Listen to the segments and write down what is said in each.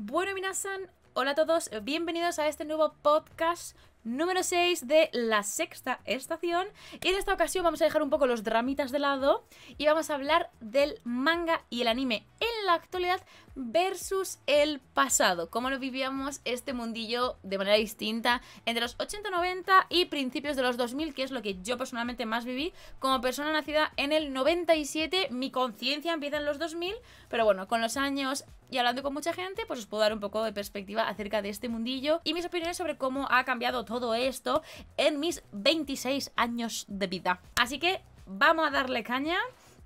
Bueno, minasan, hola a todos, bienvenidos a este nuevo podcast número 6 de la sexta estación. Y en esta ocasión vamos a dejar un poco los dramitas de lado y vamos a hablar del manga y el anime en la actualidad versus el pasado. Cómo lo vivíamos este mundillo de manera distinta entre los 80, 90 y principios de los 2000, que es lo que yo personalmente más viví. Como persona nacida en el 97, mi conciencia empieza en los 2000, pero bueno, con los años y hablando con mucha gente, pues os puedo dar un poco de perspectiva acerca de este mundillo y mis opiniones sobre cómo ha cambiado todo esto en mis 26 años de vida. Así que vamos a darle caña.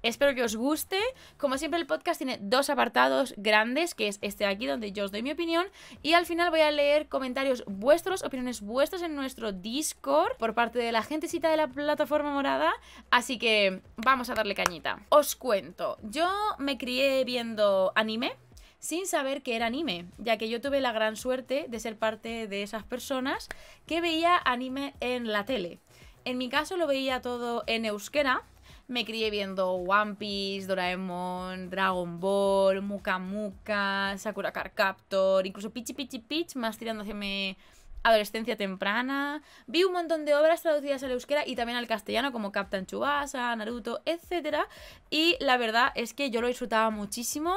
Espero que os guste. Como siempre, el podcast tiene dos apartados grandes, que es este de aquí, donde yo os doy mi opinión, y al final voy a leer comentarios vuestros, opiniones vuestras en nuestro Discord por parte de la gentecita de la plataforma morada. Así que vamos a darle cañita. Os cuento, yo me crié viendo anime sin saber que era anime, ya que yo tuve la gran suerte de ser parte de esas personas que veía anime en la tele. En mi caso lo veía todo en euskera. Me crié viendo One Piece, Doraemon, Dragon Ball, Muka Muka, Sakura Card Captor, incluso Pichi Pichi Pitch, más tirando hacia mi adolescencia temprana. Vi un montón de obras traducidas al euskera y también al castellano, como Captain Tsubasa, Naruto, etc. Y la verdad es que yo lo disfrutaba muchísimo,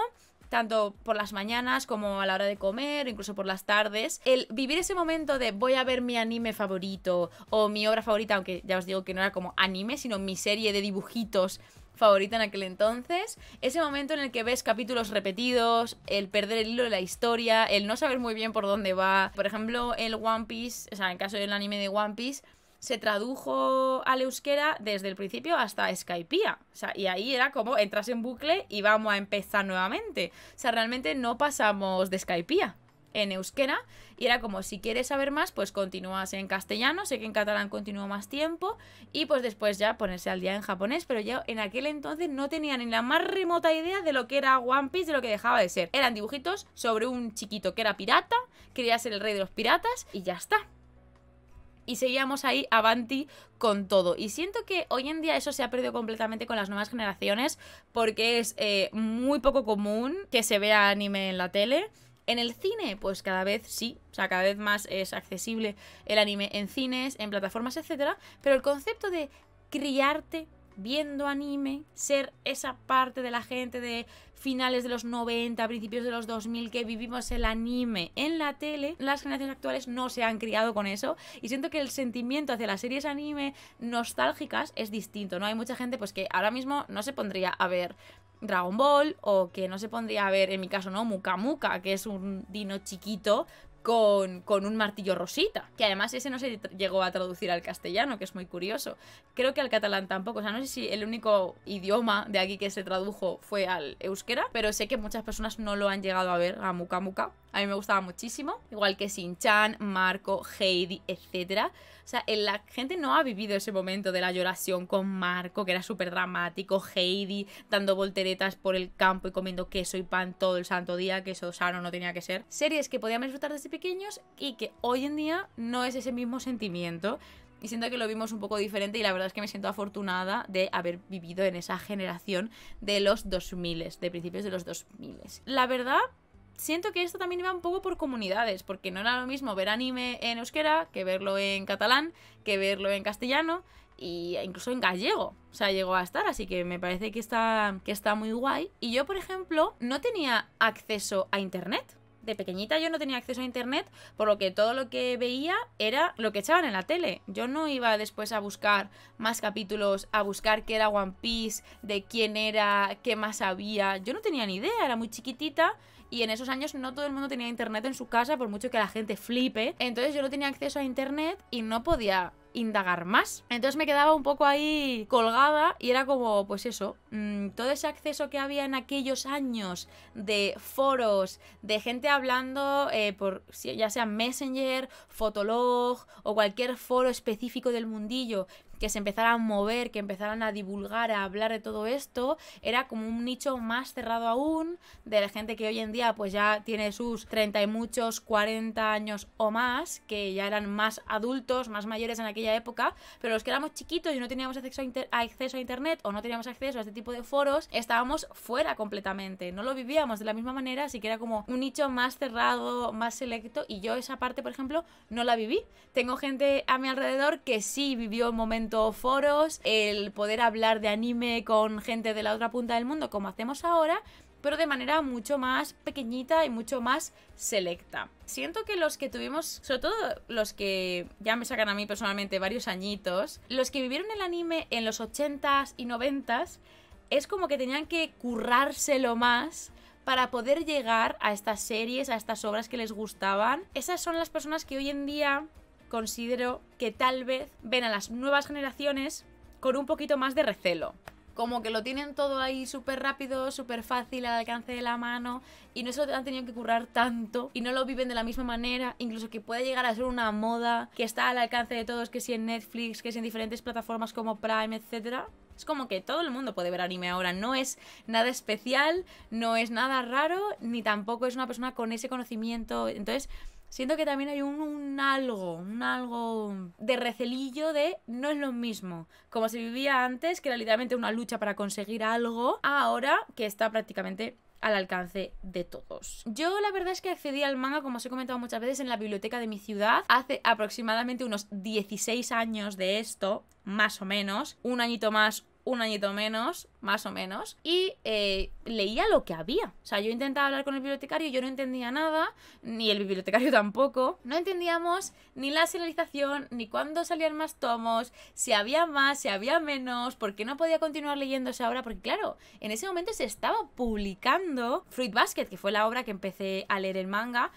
tanto por las mañanas como a la hora de comer, incluso por las tardes. El vivir ese momento de voy a ver mi anime favorito o mi obra favorita, aunque ya os digo que no era como anime, sino mi serie de dibujitos favorita en aquel entonces. Ese momento en el que ves capítulos repetidos, el perder el hilo de la historia, el no saber muy bien por dónde va. Por ejemplo, el One Piece, o sea, en el caso del anime de One Piece, se tradujo al euskera desde el principio hasta Skypiea. O sea, y ahí era como entras en bucle y vamos a empezar nuevamente. O sea, realmente no pasamos de Skypiea en euskera. Y era como, si quieres saber más, pues continúas en castellano. Sé que en catalán continuó más tiempo. Y pues después ya ponerse al día en japonés. Pero yo en aquel entonces no tenía ni la más remota idea de lo que era One Piece, de lo que dejaba de ser. Eran dibujitos sobre un chiquito que era pirata, quería ser el rey de los piratas y ya está. Y seguíamos ahí avanti con todo. Y siento que hoy en día eso se ha perdido completamente con las nuevas generaciones, porque es muy poco común que se vea anime en la tele. En el cine, pues cada vez sí, o sea, cada vez más es accesible el anime en cines, en plataformas, etc. Pero el concepto de criarte viendo anime, ser esa parte de la gente de finales de los 90, principios de los 2000 que vivimos el anime en la tele, las generaciones actuales no se han criado con eso y siento que el sentimiento hacia las series anime nostálgicas es distinto, ¿no? Hay mucha gente pues que ahora mismo no se pondría a ver Dragon Ball o que no se pondría a ver, en mi caso, ¿no? Muka Muka, que es un dino chiquito con un martillo rosita, que además ese no se llegó a traducir al castellano, que es muy curioso. Creo que al catalán tampoco, o sea, no sé si el único idioma de aquí que se tradujo fue al euskera, pero sé que muchas personas no lo han llegado a ver, a Muka Muka. A mí me gustaba muchísimo, igual que Shin-chan, Marco, Heidi, etc. O sea, la gente no ha vivido ese momento de la lloración con Marco, que era súper dramático, Heidi dando volteretas por el campo y comiendo queso y pan todo el santo día, que eso sano no tenía que ser. Series que podíamos disfrutar desde pequeños y que hoy en día no es ese mismo sentimiento. Y siento que lo vimos un poco diferente y la verdad es que me siento afortunada de haber vivido en esa generación de los 2000, de principios de los 2000. La verdad, siento que esto también iba un poco por comunidades, porque no era lo mismo ver anime en euskera que verlo en catalán, que verlo en castellano e incluso en gallego. O sea, llegó a estar, así que me parece que está muy guay. Y yo, por ejemplo, no tenía acceso a internet. De pequeñita yo no tenía acceso a internet, por lo que todo lo que veía era lo que echaban en la tele. Yo no iba después a buscar más capítulos, a buscar qué era One Piece, de quién era, qué más había. Yo no tenía ni idea, era muy chiquitita y en esos años no todo el mundo tenía internet en su casa, por mucho que la gente flipe. Entonces yo no tenía acceso a internet y no podía indagar más. Entonces me quedaba un poco ahí colgada y era como, pues eso, todo ese acceso que había en aquellos años de foros, de gente hablando por ya sea Messenger, Fotolog o cualquier foro específico del mundillo que se empezaran a mover, que empezaran a divulgar, a hablar de todo esto, era como un nicho más cerrado aún, de la gente que hoy en día pues ya tiene sus 30 y muchos, 40 años o más, que ya eran más adultos, más mayores en aquella época, pero los que éramos chiquitos y no teníamos acceso a internet o no teníamos acceso a este tipo de foros, estábamos fuera completamente, no lo vivíamos de la misma manera, así que era como un nicho más cerrado, más selecto, y yo esa parte, por ejemplo, no la viví. Tengo gente a mi alrededor que sí vivió un momento foros, el poder hablar de anime con gente de la otra punta del mundo como hacemos ahora, pero de manera mucho más pequeñita y mucho más selecta. Siento que los que tuvimos, sobre todo los que ya me sacan a mí personalmente varios añitos, los que vivieron el anime en los 80s y 90s, es como que tenían que currárselo más para poder llegar a estas series, a estas obras que les gustaban. Esas son las personas que hoy en día considero que tal vez ven a las nuevas generaciones con un poquito más de recelo. Como que lo tienen todo ahí súper rápido, súper fácil, al alcance de la mano, y no se lo han tenido que currar tanto, y no lo viven de la misma manera, incluso que puede llegar a ser una moda que está al alcance de todos, que si en Netflix, que si en diferentes plataformas como Prime, etcétera. Es como que todo el mundo puede ver anime ahora, no es nada especial, no es nada raro, ni tampoco es una persona con ese conocimiento. Entonces siento que también hay un algo de recelillo de no es lo mismo como se vivía antes, que era literalmente una lucha para conseguir algo, ahora que está prácticamente al alcance de todos. Yo la verdad es que accedí al manga, como os he comentado muchas veces, en la biblioteca de mi ciudad hace aproximadamente unos 16 años de esto, más o menos, un añito más, un añito menos, más o menos, y leía lo que había. O sea, yo intentaba hablar con el bibliotecario, yo no entendía nada, ni el bibliotecario tampoco. No entendíamos ni la serialización, ni cuándo salían más tomos, si había más, si había menos, por qué no podía continuar leyéndose ahora, porque claro, en ese momento se estaba publicando Fruit Basket, que fue la obra que empecé a leer el manga,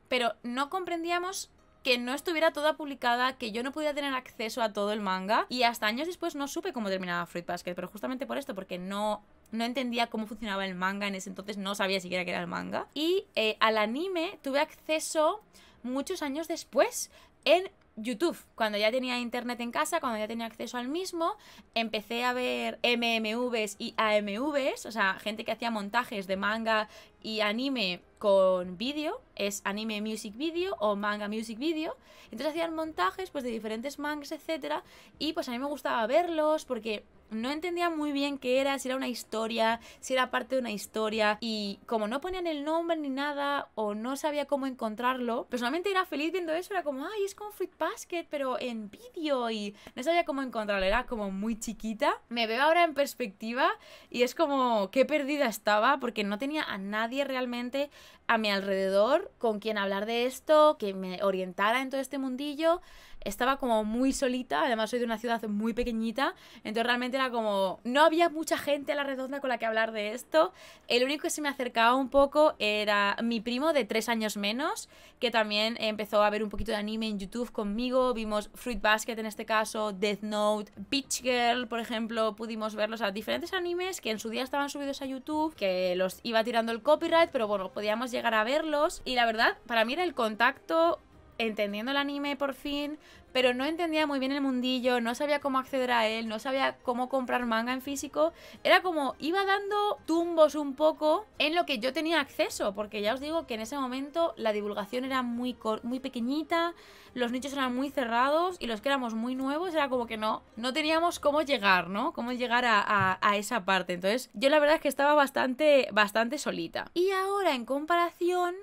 pero no comprendíamos que no estuviera toda publicada, que yo no podía tener acceso a todo el manga, y hasta años después no supe cómo terminaba Fruit Basket, pero justamente por esto, porque no entendía cómo funcionaba el manga en ese entonces, no sabía siquiera qué era el manga. Y al anime tuve acceso muchos años después en YouTube, cuando ya tenía internet en casa, cuando ya tenía acceso al mismo, empecé a ver MMVs y AMVs, o sea, gente que hacía montajes de manga y anime con vídeo, es anime music video o manga music video. Entonces hacían montajes pues de diferentes mangas, etcétera, y pues a mí me gustaba verlos porque no entendía muy bien qué era, si era una historia, si era parte de una historia, y como no ponían el nombre ni nada o no sabía cómo encontrarlo, personalmente era feliz viendo eso, era como, ay, es como Fruit Basket pero en vídeo, y no sabía cómo encontrarlo, era como muy chiquita. Me veo ahora en perspectiva y es como qué perdida estaba, porque no tenía a nadie realmente a mi alrededor con quien hablar de esto, que me orientara en todo este mundillo. Estaba como muy solita, además soy de una ciudad muy pequeñita, entonces realmente era como, no había mucha gente a la redonda con la que hablar de esto. El único que se me acercaba un poco era mi primo de 3 años menos, que también empezó a ver un poquito de anime en YouTube conmigo. Vimos Fruit Basket en este caso, Death Note, Beach Girl, por ejemplo, pudimos verlos, a diferentes animes que en su día estaban subidos a YouTube, que los iba tirando el copyright, pero bueno, podíamos llegar a verlos, y la verdad, para mí era el contacto, entendiendo el anime por fin, pero no entendía muy bien el mundillo, no sabía cómo acceder a él, no sabía cómo comprar manga en físico. Era como, iba dando tumbos un poco en lo que yo tenía acceso, porque ya os digo que en ese momento la divulgación era muy pequeñita, los nichos eran muy cerrados, y los que éramos muy nuevos era como que no teníamos cómo llegar, ¿no? Cómo llegar a esa parte. Entonces yo la verdad es que estaba bastante solita. Y ahora, en comparación,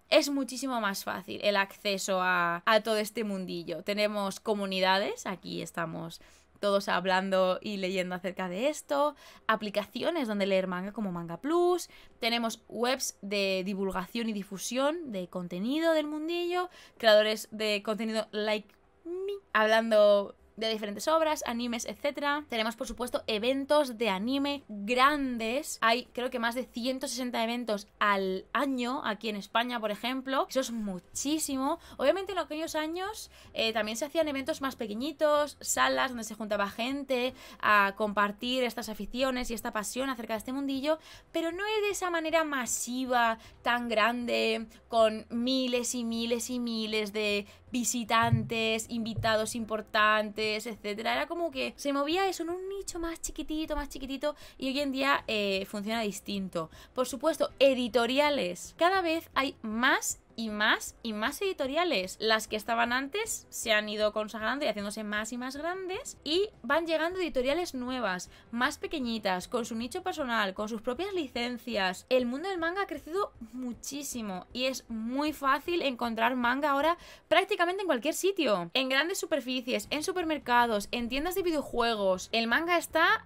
es muchísimo más fácil el acceso a todo este mundillo. Tenemos comunidades, aquí estamos todos hablando y leyendo acerca de esto, aplicaciones donde leer manga como Manga Plus, tenemos webs de divulgación y difusión de contenido del mundillo, creadores de contenido like me, hablando de diferentes obras, animes, etcétera. Tenemos, por supuesto, eventos de anime grandes. Hay, creo que más de 160 eventos al año aquí en España, por ejemplo. Eso es muchísimo. Obviamente en aquellos años también se hacían eventos más pequeñitos, salas donde se juntaba gente a compartir estas aficiones y esta pasión acerca de este mundillo, pero no es de esa manera masiva, tan grande, con miles y miles y miles de visitantes, invitados importantes, celebridades, etcétera. Era como que se movía eso en un nicho más chiquitito, y hoy en día funciona distinto. Por supuesto, editoriales. Cada vez hay más y más editoriales. Las que estaban antes se han ido consagrando y haciéndose más y más grandes, y van llegando editoriales nuevas, más pequeñitas, con su nicho personal, con sus propias licencias. El mundo del manga ha crecido muchísimo y es muy fácil encontrar manga ahora prácticamente en cualquier sitio, en grandes superficies, en supermercados, en tiendas de videojuegos. El manga está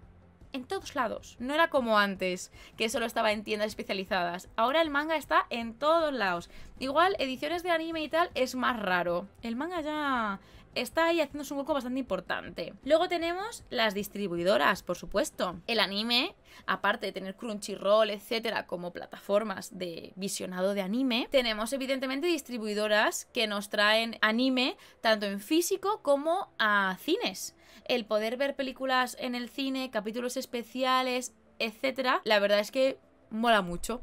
en todos lados. No era como antes, que solo estaba en tiendas especializadas. Ahora el manga está en todos lados. Igual ediciones de anime y tal es más raro. El manga ya está ahí haciéndose un hueco bastante importante. Luego tenemos las distribuidoras, por supuesto. El anime, aparte de tener Crunchyroll, etcétera, como plataformas de visionado de anime, tenemos evidentemente distribuidoras que nos traen anime tanto en físico como a cines. El poder ver películas en el cine, capítulos especiales, etcétera, la verdad es que mola mucho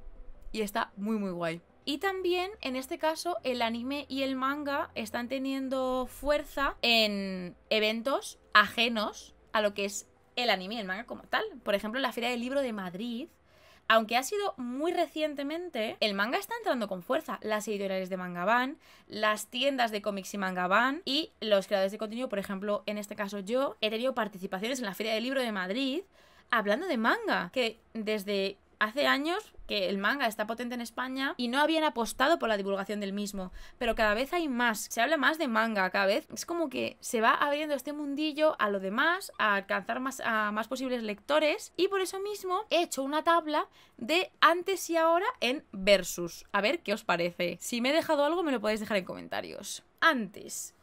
y está muy muy guay. Y también, en este caso, el anime y el manga están teniendo fuerza en eventos ajenos a lo que es el anime y el manga como tal. Por ejemplo, en la Feria del Libro de Madrid, aunque ha sido muy recientemente, el manga está entrando con fuerza. Las editoriales de manga van, las tiendas de cómics y manga van, y los creadores de contenido, por ejemplo, en este caso yo, he tenido participaciones en la Feria del Libro de Madrid hablando de manga, que desde hace años que el manga está potente en España y no habían apostado por la divulgación del mismo, pero cada vez hay más, se habla más de manga, cada vez es como que se va abriendo este mundillo a lo demás, a alcanzar a más posibles lectores, y por eso mismo he hecho una tabla de antes y ahora en versus. A ver qué os parece. Si me he dejado algo me lo podéis dejar en comentarios. Antes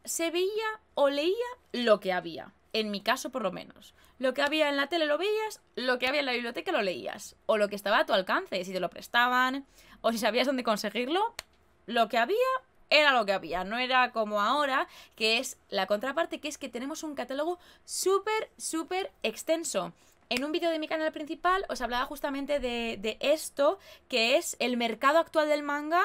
se veía o leía lo que había. En mi caso, por lo menos. Lo que había en la tele lo veías, lo que había en la biblioteca lo leías. O lo que estaba a tu alcance, si te lo prestaban, o si sabías dónde conseguirlo. Lo que había era lo que había. No era como ahora, que es la contraparte, que es que tenemos un catálogo súper extenso. En un vídeo de mi canal principal os hablaba justamente de esto, que es el mercado actual del manga,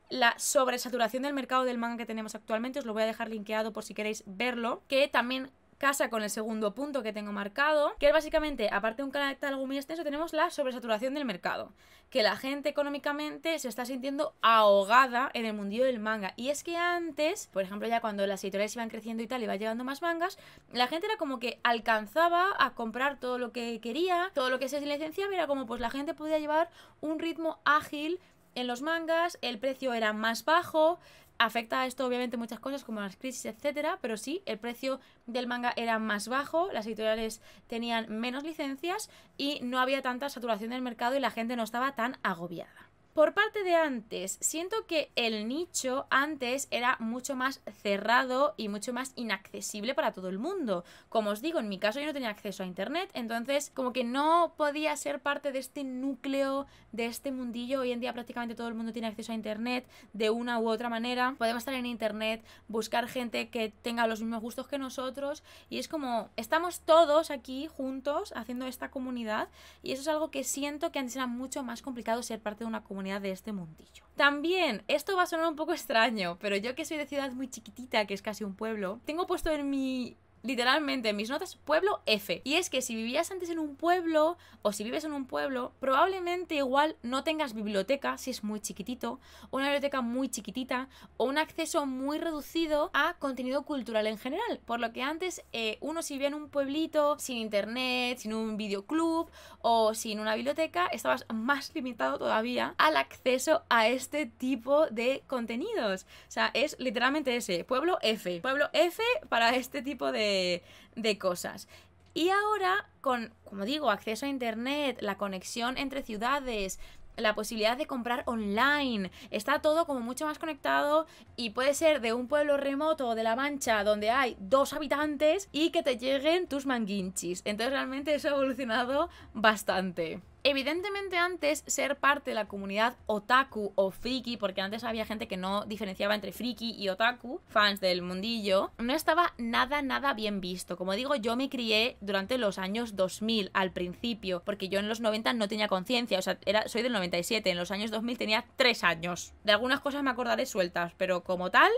la sobresaturación del mercado del manga que tenemos actualmente. Os lo voy a dejar linkeado por si queréis verlo, que también casa con el segundo punto que tengo marcado, que es básicamente, aparte de un catálogo muy extenso, tenemos la sobresaturación del mercado, que la gente económicamente se está sintiendo ahogada en el mundillo del manga. Y es que antes, por ejemplo, ya cuando las editoriales iban creciendo y tal, iba llegando más mangas, la gente era como que alcanzaba a comprar todo lo que quería, todo lo que se licenciaba, era como pues la gente podía llevar un ritmo ágil en los mangas, el precio era más bajo. Afecta a esto obviamente muchas cosas como las crisis, etcétera, pero sí, el precio del manga era más bajo, las editoriales tenían menos licencias y no había tanta saturación del mercado y la gente no estaba tan agobiada. Por parte de antes, siento que el nicho antes era mucho más cerrado y mucho más inaccesible para todo el mundo. Como os digo, en mi caso yo no tenía acceso a internet, entonces como que no podía ser parte de este núcleo, de este mundillo. Hoy en día prácticamente todo el mundo tiene acceso a internet de una u otra manera. Podemos estar en internet, buscar gente que tenga los mismos gustos que nosotros, y es como estamos todos aquí juntos haciendo esta comunidad, y eso es algo que siento que antes era mucho más complicado ser parte de una comunidad de este mundillo. También, esto va a sonar un poco extraño, pero yo que soy de ciudad muy chiquitita, que es casi un pueblo, tengo puesto en mi... literalmente en mis notas, pueblo F. Y es que si vivías antes en un pueblo, o si vives en un pueblo, probablemente igual no tengas biblioteca, si es muy chiquitito, una biblioteca muy chiquitita, o un acceso muy reducido a contenido cultural en general. Por lo que antes uno, si vivía en un pueblito, sin internet, sin un videoclub o sin una biblioteca, estabas más limitado todavía al acceso a este tipo de contenidos. O sea, es literalmente ese, pueblo F. Pueblo F para este tipo de cosas. Y ahora, con, como digo, acceso a internet, la conexión entre ciudades, la posibilidad de comprar online, está todo como mucho más conectado, y puede ser de un pueblo remoto o de La Mancha donde hay 2 habitantes y que te lleguen tus manguinchis. Entonces realmente eso ha evolucionado bastante. Evidentemente antes ser parte de la comunidad otaku o friki, porque antes había gente que no diferenciaba entre friki y otaku, fans del mundillo, no estaba nada bien visto. Como digo, yo me crié durante los años 2000 al principio, porque yo en los 90 no tenía conciencia, o sea, soy del 97, en los años 2000 tenía 3 años. De algunas cosas me acordaré sueltas, pero como tal...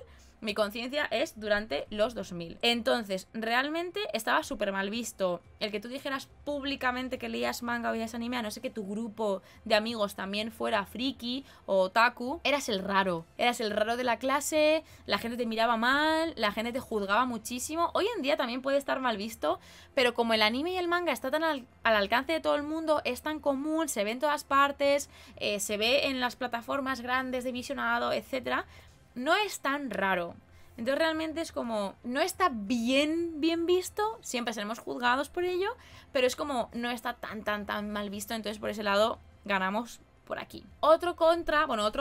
Mi conciencia es durante los 2000. Entonces, realmente estaba súper mal visto el que tú dijeras públicamente que leías manga o veías anime, a no ser que tu grupo de amigos también fuera friki o otaku. Eras el raro de la clase, la gente te miraba mal, la gente te juzgaba muchísimo. Hoy en día también puede estar mal visto, pero como el anime y el manga está tan al alcance de todo el mundo, es tan común, se ve en todas partes, se ve en las plataformas grandes de visionado, etcétera, no es tan raro. Entonces realmente es como, no está bien visto, siempre seremos juzgados por ello, pero es como, no está tan mal visto, entonces por ese lado ganamos por aquí. Otro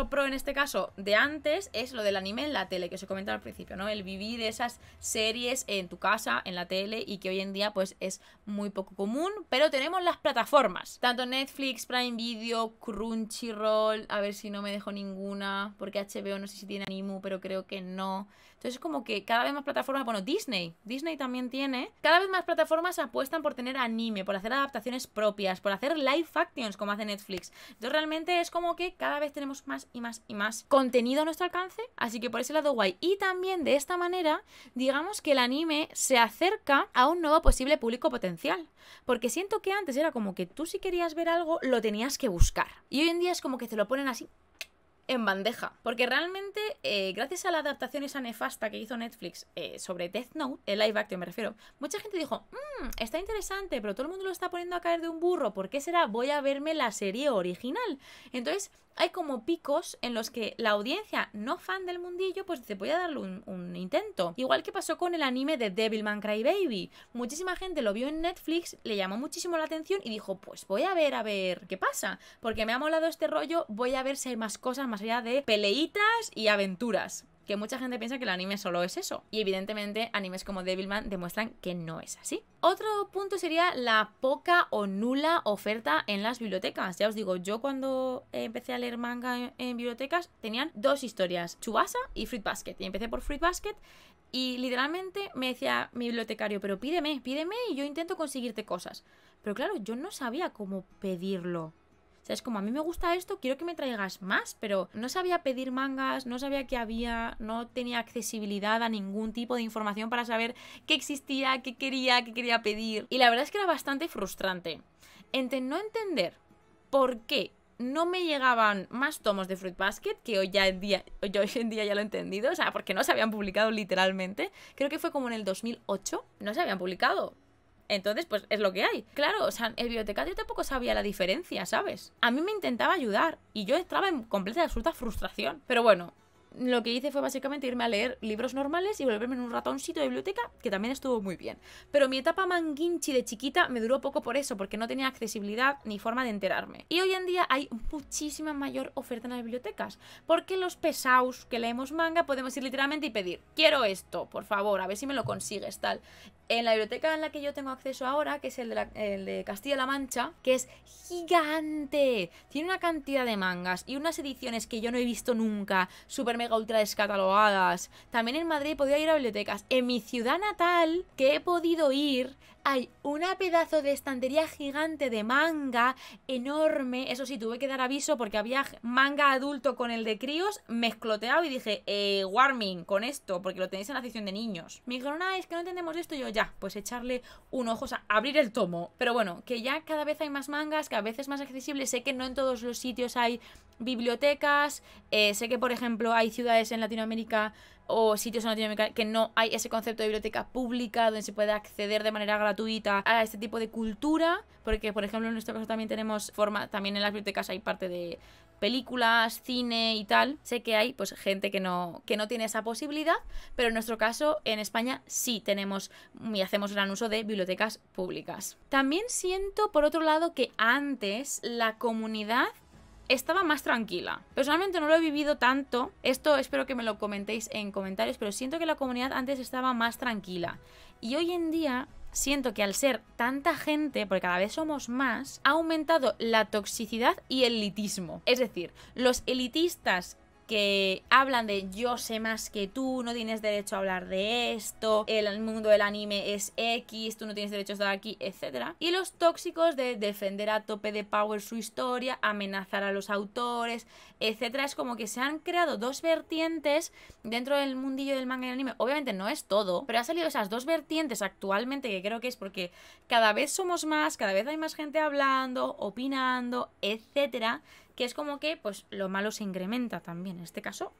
pro en este caso de antes es lo del anime en la tele, que os he comentado al principio, ¿no? El vivir esas series en tu casa, en la tele, y que hoy en día pues es muy poco común, pero tenemos las plataformas, tanto Netflix, Prime Video, Crunchyroll, a ver si no me dejo ninguna, porque HBO no sé si tiene Animu, pero creo que no. Entonces es como que cada vez más plataformas, bueno, Disney también tiene, cada vez más plataformas apuestan por tener anime, por hacer adaptaciones propias, por hacer live actions como hace Netflix. Entonces realmente es como que cada vez tenemos más y más contenido a nuestro alcance, así que por ese lado guay. Y también de esta manera, digamos que el anime se acerca a un nuevo posible público potencial, porque siento que antes era como que tú si querías ver algo lo tenías que buscar, y hoy en día es como que te lo ponen así en bandeja, porque realmente gracias a la adaptación esa nefasta que hizo Netflix sobre Death Note, el live action me refiero, mucha gente dijo, está interesante, pero todo el mundo lo está poniendo a caer de un burro, ¿por qué será? Voy a verme la serie original. Entonces hay como picos en los que la audiencia no fan del mundillo pues dice, voy a darle un intento. Igual que pasó con el anime de Devilman Crybaby. Muchísima gente lo vio en Netflix, le llamó muchísimo la atención y dijo, pues voy a ver qué pasa, porque me ha molado este rollo, voy a ver si hay más cosas más allá de peleitas y aventuras. Que mucha gente piensa que el anime solo es eso. Y evidentemente animes como Devilman demuestran que no es así. Otro punto sería la poca o nula oferta en las bibliotecas. Ya os digo, yo cuando empecé a leer manga en bibliotecas tenían dos historias, Tsubasa y Fruit Basket. Y empecé por Fruit Basket y literalmente me decía mi bibliotecario, pero pídeme y yo intento conseguirte cosas. Pero claro, yo no sabía cómo pedirlo. O sea, es como, a mí me gusta esto, quiero que me traigas más, pero no sabía pedir mangas, no sabía qué había, no tenía accesibilidad a ningún tipo de información para saber qué existía, qué quería pedir. Y la verdad es que era bastante frustrante. No entender por qué no me llegaban más tomos de Fruit Basket, que hoy en día ya lo he entendido, o sea, porque no se habían publicado literalmente. Creo que fue como en el 2008, no se habían publicado. Entonces, pues es lo que hay. Claro, o sea, el bibliotecario tampoco sabía la diferencia, ¿sabes? A mí me intentaba ayudar y yo estaba en completa y absoluta frustración. Pero bueno, lo que hice fue básicamente irme a leer libros normales y volverme en un ratoncito de biblioteca, que también estuvo muy bien. Pero mi etapa manguinchi de chiquita me duró poco por eso, porque no tenía accesibilidad ni forma de enterarme. Y hoy en día hay muchísima mayor oferta en las bibliotecas, porque los pesaos que leemos manga podemos ir literalmente y pedir, quiero esto, por favor, a ver si me lo consigues, tal. En la biblioteca en la que yo tengo acceso ahora, que es el de Castilla-La Mancha, que es gigante, tiene una cantidad de mangas y unas ediciones que yo no he visto nunca, super mega ultra descatalogadas. También en Madrid he podido ir a bibliotecas. En mi ciudad natal, que he podido ir, hay una pedazo de estantería gigante de manga enorme. Eso sí, tuve que dar aviso porque había manga adulto con el de críos mezcloteado y dije, warming con esto, porque lo tenéis en la sección de niños. Me dijeron, es que no entendemos esto. Y yo, ya, pues echarle un ojo, o sea, abrir el tomo. Pero bueno, que ya cada vez hay más mangas, cada vez es más accesible. Sé que no en todos los sitios hay bibliotecas. Sé que, por ejemplo, hay ciudades en Latinoamérica o sitios en Latinoamérica que no hay ese concepto de biblioteca pública donde se puede acceder de manera gratuita a este tipo de cultura, porque por ejemplo en nuestro caso también tenemos también en las bibliotecas hay parte de películas, cine y tal. Sé que hay pues gente que no tiene esa posibilidad, pero en nuestro caso en España sí tenemos y hacemos gran uso de bibliotecas públicas. También siento por otro lado que antes la comunidad estaba más tranquila. Personalmente no lo he vivido tanto. Esto espero que me lo comentéis en comentarios, pero siento que la comunidad antes estaba más tranquila. Y hoy en día siento que al ser tanta gente, porque cada vez somos más, ha aumentado la toxicidad y el elitismo. Es decir, los elitistas que hablan de yo sé más que tú, no tienes derecho a hablar de esto, el mundo del anime es X, tú no tienes derecho a estar aquí, etc. Y los tóxicos de defender a tope de power su historia, amenazar a los autores, etc. Es como que se han creado dos vertientes dentro del mundillo del manga y el anime. Obviamente no es todo, pero ha salido esas dos vertientes actualmente, que creo que es porque cada vez somos más, cada vez hay más gente hablando, opinando, etc. Que es como que pues lo malo se incrementa también, en este caso,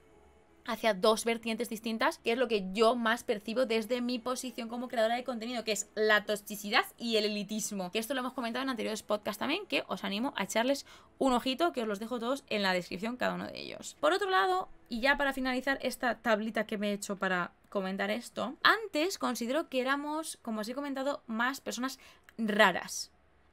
hacia dos vertientes distintas, que es lo que yo más percibo desde mi posición como creadora de contenido, que es la toxicidad y el elitismo. Que esto lo hemos comentado en anteriores podcasts también, que os animo a echarles un ojito, que os los dejo todos en la descripción, cada uno de ellos. Por otro lado, y ya para finalizar esta tablita que me he hecho para comentar esto, antes considero que éramos, como os he comentado, más personas raras.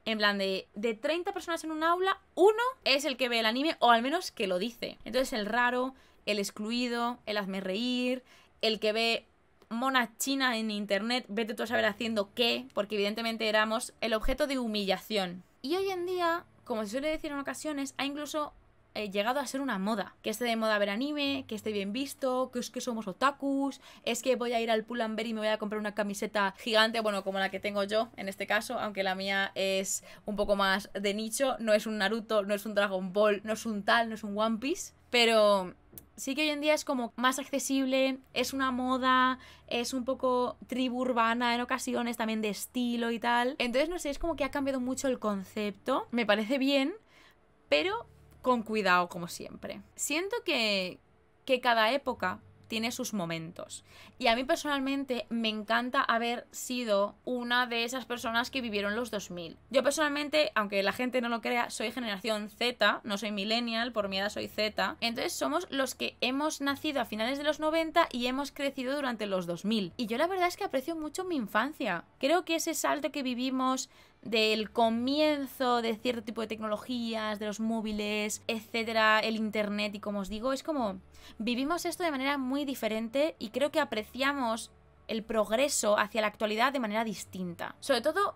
En plan de 30 personas en un aula, uno es el que ve el anime, o al menos que lo dice. Entonces el raro, el excluido, el hazme reír, el que ve mona china en internet, vete tú a saber haciendo qué, porque evidentemente éramos el objeto de humillación. Y hoy en día, como se suele decir en ocasiones, ha incluso llegado a ser una moda. Que esté de moda ver anime, que esté bien visto, que es que somos otakus, es que voy a ir al Pull&Bear y me voy a comprar una camiseta gigante, bueno, como la que tengo yo en este caso, aunque la mía es un poco más de nicho, no es un Naruto, no es un Dragon Ball, no es un tal, no es un One Piece, pero sí que hoy en día es como más accesible, es una moda, es un poco tribu urbana en ocasiones, también de estilo y tal. Entonces, no sé, es como que ha cambiado mucho el concepto, me parece bien, pero con cuidado, como siempre. Siento que cada época tiene sus momentos. Y a mí personalmente me encanta haber sido una de esas personas que vivieron los 2000. Yo personalmente, aunque la gente no lo crea, soy generación Z, no soy millennial, por mi edad soy Z. Entonces somos los que hemos nacido a finales de los 90 y hemos crecido durante los 2000. Y yo la verdad es que aprecio mucho mi infancia. Creo que ese salto que vivimos del comienzo de cierto tipo de tecnologías, de los móviles, etcétera, el internet, y como os digo, es como vivimos esto de manera muy diferente y creo que apreciamos el progreso hacia la actualidad de manera distinta. Sobre todo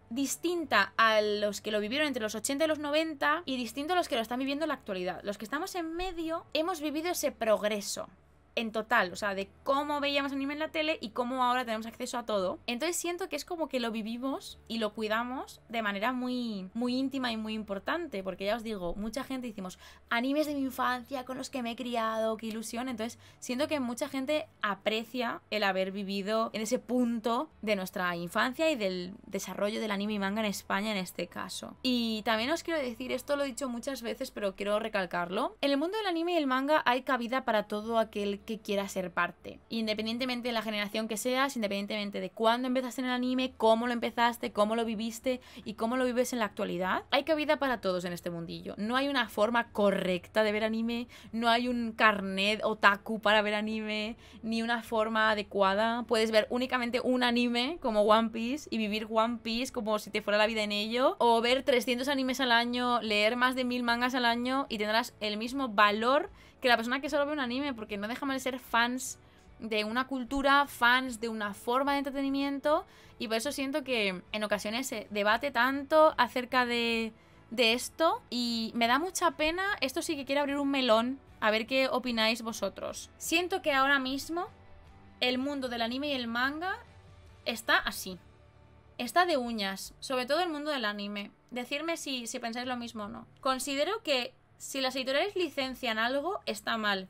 distinta a los que lo vivieron entre los 80 y los 90 y distinto a los que lo están viviendo en la actualidad. Los que estamos en medio hemos vivido ese progreso en total, o sea, de cómo veíamos anime en la tele y cómo ahora tenemos acceso a todo. Entonces siento que es como que lo vivimos y lo cuidamos de manera muy, muy íntima y muy importante, porque ya os digo, mucha gente decimos animes de mi infancia con los que me he criado, qué ilusión. Entonces siento que mucha gente aprecia el haber vivido en ese punto de nuestra infancia y del desarrollo del anime y manga en España en este caso. Y también os quiero decir, esto lo he dicho muchas veces, pero quiero recalcarlo, en el mundo del anime y el manga hay cabida para todo aquel que quiera ser parte, independientemente de la generación que seas, independientemente de cuándo empezaste en el anime, cómo lo empezaste, cómo lo viviste y cómo lo vives en la actualidad. Hay cabida para todos en este mundillo. No hay una forma correcta de ver anime, no hay un carnet otaku para ver anime, ni una forma adecuada. Puedes ver únicamente un anime como One Piece y vivir One Piece como si te fuera la vida en ello, o ver 300 animes al año, leer más de 1000 mangas al año y tendrás el mismo valor que la persona que solo ve un anime, porque no dejamos de ser fans de una cultura, fans de una forma de entretenimiento, y por eso siento que en ocasiones se debate tanto acerca de esto y me da mucha pena. Esto sí que quiero abrir un melón, a ver qué opináis vosotros. Siento que ahora mismo el mundo del anime y el manga está así. Está de uñas, sobre todo el mundo del anime. Decidme si pensáis lo mismo o no. Considero que si las editoriales licencian algo, está mal.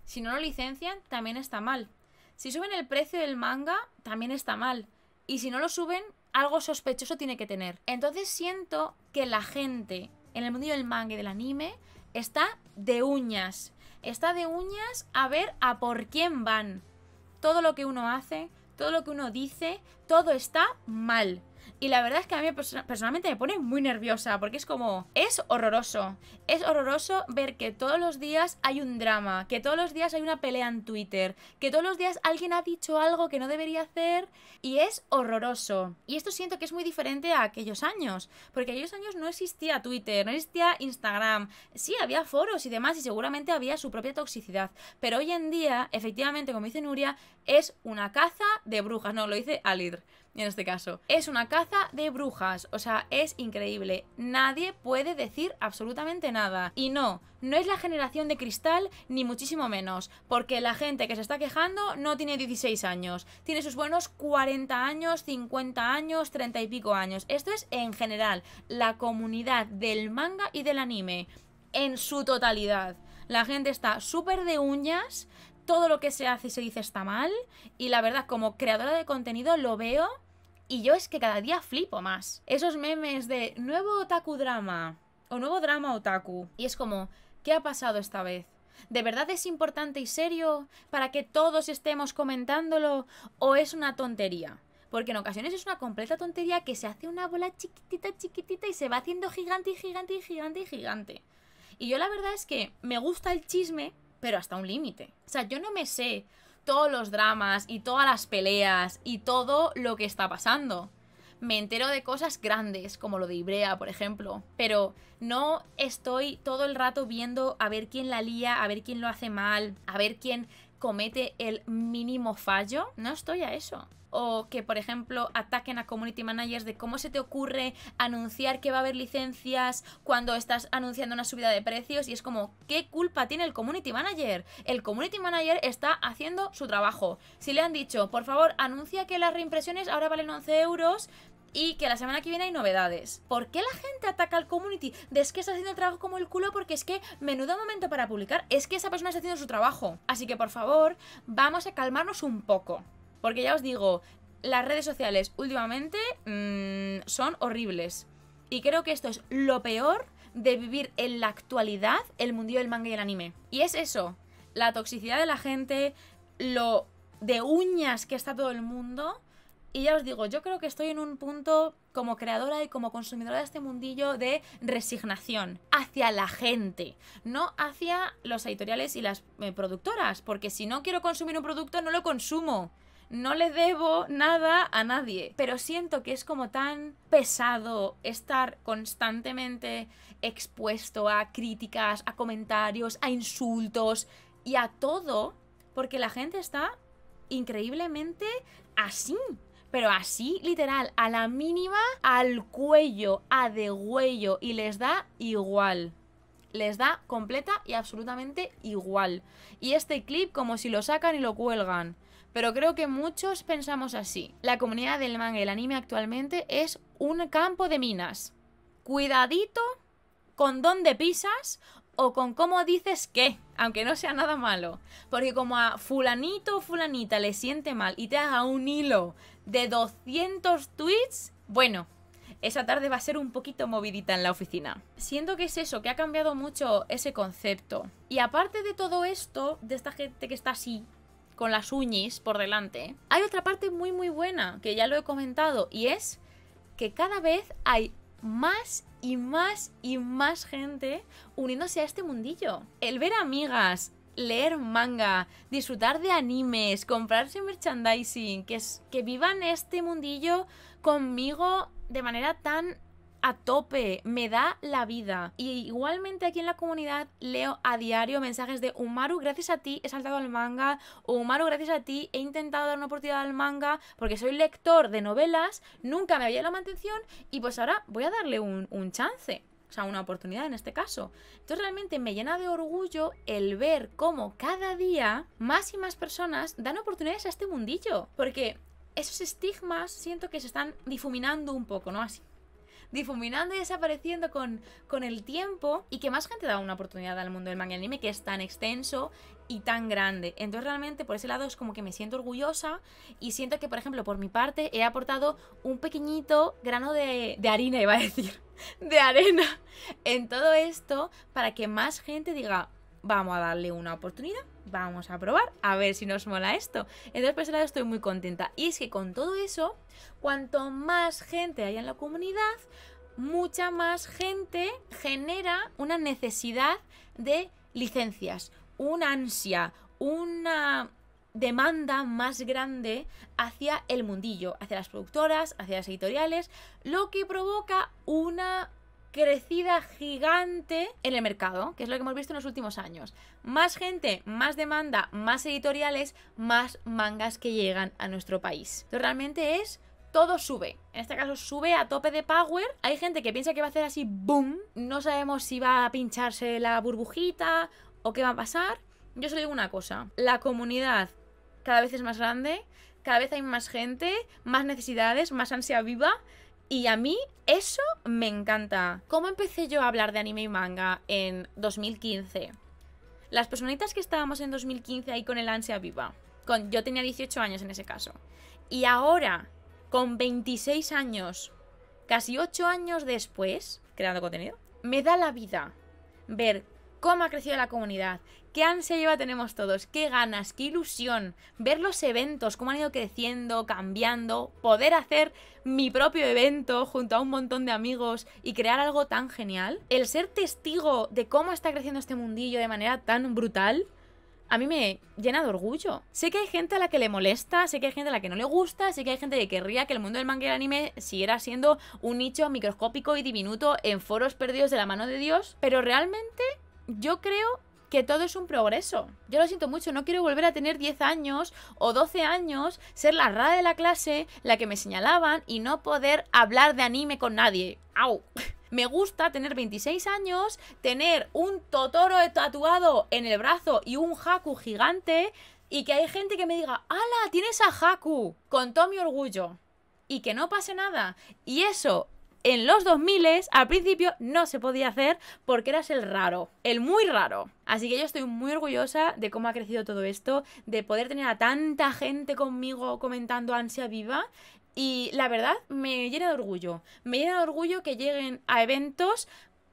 Si no lo licencian, también está mal. Si suben el precio del manga, también está mal. Y si no lo suben, algo sospechoso tiene que tener. Entonces siento que la gente en el mundo del manga y del anime está de uñas. Está de uñas a ver a por quién van. Todo lo que uno hace, todo lo que uno dice, todo está mal. Y la verdad es que a mí personalmente me pone muy nerviosa, porque es como, es horroroso ver que todos los días hay un drama, que todos los días hay una pelea en Twitter, que todos los días alguien ha dicho algo que no debería hacer, y es horroroso. Y esto siento que es muy diferente a aquellos años, porque aquellos años no existía Twitter, no existía Instagram, sí, había foros y demás, y seguramente había su propia toxicidad, pero hoy en día, efectivamente, como dice Nuria, es una caza de brujas. No, lo dice Alidr. en este caso. Es una caza de brujas, o sea, es increíble. Nadie puede decir absolutamente nada. Y no es la generación de cristal, ni muchísimo menos, porque la gente que se está quejando no tiene 16 años, tiene sus buenos 40 años, 50 años, 30 y pico años. Esto es en general, la comunidad del manga y del anime, en su totalidad. La gente está súper de uñas, todo lo que se hace y se dice está mal, y la verdad, como creadora de contenido lo veo. Y yo es que cada día flipo más. Esos memes de nuevo otaku drama o nuevo drama otaku. Y es como, ¿qué ha pasado esta vez? ¿De verdad es importante y serio para que todos estemos comentándolo? ¿O es una tontería? Porque en ocasiones es una completa tontería que se hace una bola chiquitita, chiquitita y se va haciendo gigante y gigante y gigante y gigante. Y yo la verdad es que me gusta el chisme, pero hasta un límite. O sea, yo no me sé todos los dramas y todas las peleas y todo lo que está pasando. Me entero de cosas grandes, como lo de Ibrea, por ejemplo, pero no estoy todo el rato viendo a ver quién la lía, a ver quién lo hace mal, a ver quién comete el mínimo fallo. No estoy a eso. O que, por ejemplo, ataquen a community managers de cómo se te ocurre anunciar que va a haber licencias cuando estás anunciando una subida de precios, y es como, ¿qué culpa tiene el community manager? El community manager está haciendo su trabajo. Si le han dicho, por favor, anuncia que las reimpresiones ahora valen 11 euros y que la semana que viene hay novedades. ¿Por qué la gente ataca al community? De es que está haciendo el trabajo como el culo, porque es que menudo momento para publicar. Es que esa persona está haciendo su trabajo. Así que, por favor, vamos a calmarnos un poco. Porque ya os digo, las redes sociales últimamente son horribles. Y creo que esto es lo peor de vivir en la actualidad el mundillo del manga y el anime. Y es eso, la toxicidad de la gente, lo de uñas que está todo el mundo. Y ya os digo, yo creo que estoy en un punto como creadora y como consumidora de este mundillo de resignación hacia la gente, no hacia los editoriales y las productoras. Porque si no quiero consumir un producto, no lo consumo. No le debo nada a nadie, pero siento que es como tan pesado estar constantemente expuesto a críticas, a comentarios, a insultos y a todo, porque la gente está increíblemente así, pero así literal, a la mínima, al cuello, a degüello, y les da igual. Les da completa y absolutamente igual. Y este clip como si lo sacan y lo cuelgan. Pero creo que muchos pensamos así. La comunidad del manga y el anime actualmente es un campo de minas. Cuidadito con dónde pisas o con cómo dices qué, aunque no sea nada malo. Porque como a fulanito o fulanita le siente mal y te haga un hilo de 200 tweets, bueno, esa tarde va a ser un poquito movidita en la oficina. Siento que es eso, que ha cambiado mucho ese concepto. Y aparte de todo esto, de esta gente que está así, con las uñis por delante, hay otra parte muy muy buena, que ya lo he comentado, y es que cada vez hay más y más y más gente uniéndose a este mundillo. El ver amigas, leer manga, disfrutar de animes, comprarse merchandising, que vivan este mundillo conmigo de manera tan a tope, me da la vida. Y igualmente aquí en la comunidad leo a diario mensajes de Umaru, gracias a ti he saltado al manga, o Umaru, gracias a ti he intentado dar una oportunidad al manga porque soy lector de novelas, nunca me había llamado la atención y pues ahora voy a darle un chance. O sea, una oportunidad en este caso. Entonces realmente me llena de orgullo el ver cómo cada día más y más personas dan oportunidades a este mundillo. Porque esos estigmas siento que se están difuminando un poco, ¿no? Así, difuminando y desapareciendo con el tiempo, y que más gente da una oportunidad al mundo del manga y anime, que es tan extenso y tan grande. Entonces realmente por ese lado es como que me siento orgullosa y siento que, por ejemplo, por mi parte he aportado un pequeñito grano de harina, iba a decir, de arena en todo esto, para que más gente diga, vamos a darle una oportunidad, vamos a probar, a ver si nos mola esto. Entonces por ese lado estoy muy contenta. Y es que con todo eso, cuanto más gente haya en la comunidad, mucha más gente genera una necesidad de licencias, una ansia, una demanda más grande hacia el mundillo, hacia las productoras, hacia las editoriales, lo que provoca una crecida gigante en el mercado, que es lo que hemos visto en los últimos años. Más gente, más demanda, más editoriales, más mangas que llegan a nuestro país. Entonces realmente es todo sube. En este caso sube a tope de power. Hay gente que piensa que va a hacer así boom. No sabemos si va a pincharse la burbujita o qué va a pasar. Yo solo digo una cosa. La comunidad cada vez es más grande. Cada vez hay más gente, más necesidades, más ansia viva. Y a mí eso me encanta. ¿Cómo empecé yo a hablar de anime y manga en 2015? Las personitas que estábamos en 2015 ahí con el ansia viva. Yo tenía 18 años en ese caso. Y ahora, con 26 años, casi 8 años después, creando contenido, me da la vida ver cómo ha crecido la comunidad, qué ansia lleva tenemos todos, qué ganas, qué ilusión, ver los eventos, cómo han ido creciendo, cambiando, poder hacer mi propio evento junto a un montón de amigos y crear algo tan genial. El ser testigo de cómo está creciendo este mundillo de manera tan brutal, a mí me llena de orgullo. Sé que hay gente a la que le molesta, sé que hay gente a la que no le gusta, sé que hay gente que querría que el mundo del manga y el anime siguiera siendo un nicho microscópico y diminuto en foros perdidos de la mano de Dios, pero realmente yo creo que todo es un progreso. Yo lo siento mucho, no quiero volver a tener 10 años o 12 años, ser la rara de la clase, la que me señalaban y no poder hablar de anime con nadie. ¡Au! Me gusta tener 26 años, tener un Totoro tatuado en el brazo y un Haku gigante y que hay gente que me diga ¡hala! ¡Tienes a Haku! Con todo mi orgullo. Y que no pase nada. Y eso en los 2000 al principio no se podía hacer porque eras el raro, el muy raro. Así que yo estoy muy orgullosa de cómo ha crecido todo esto, de poder tener a tanta gente conmigo comentando ansia viva. Y la verdad me llena de orgullo. Me llena de orgullo que lleguen a eventos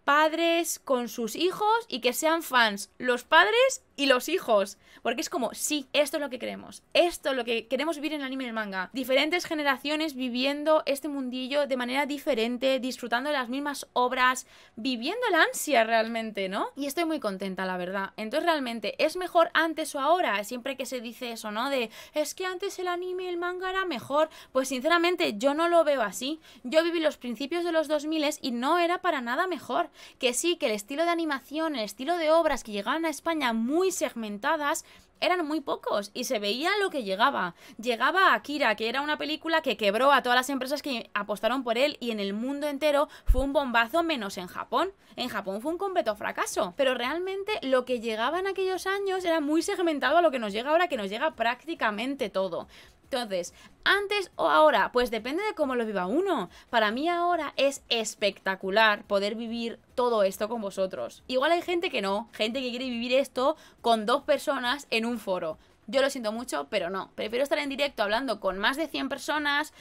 padres con sus hijos y que sean fans los padres y los hijos. Porque es como, sí, esto es lo que queremos. Esto es lo que queremos vivir en el anime y el manga. Diferentes generaciones viviendo este mundillo de manera diferente, disfrutando de las mismas obras, viviendo la ansia realmente, ¿no? Y estoy muy contenta, la verdad. Entonces realmente, ¿es mejor antes o ahora? Siempre que se dice eso, ¿no? De, es que antes el anime y el manga era mejor. Pues sinceramente, yo no lo veo así. Yo viví los principios de los 2000 y no era para nada mejor. Que sí, que el estilo de animación, el estilo de obras que llegaban a España muy segmentadas eran muy pocos y se veía lo que llegaba. Llegaba Akira, que era una película que quebró a todas las empresas que apostaron por él y en el mundo entero fue un bombazo menos en Japón. En Japón fue un completo fracaso. Pero realmente lo que llegaba en aquellos años era muy segmentado a lo que nos llega ahora, que nos llega prácticamente todo. Entonces, ¿antes o ahora? Pues depende de cómo lo viva uno. Para mí ahora es espectacular poder vivir todo esto con vosotros. Igual hay gente que no, gente que quiere vivir esto con 2 personas en un foro. Yo lo siento mucho, pero no. Prefiero estar en directo hablando con más de 100 personas,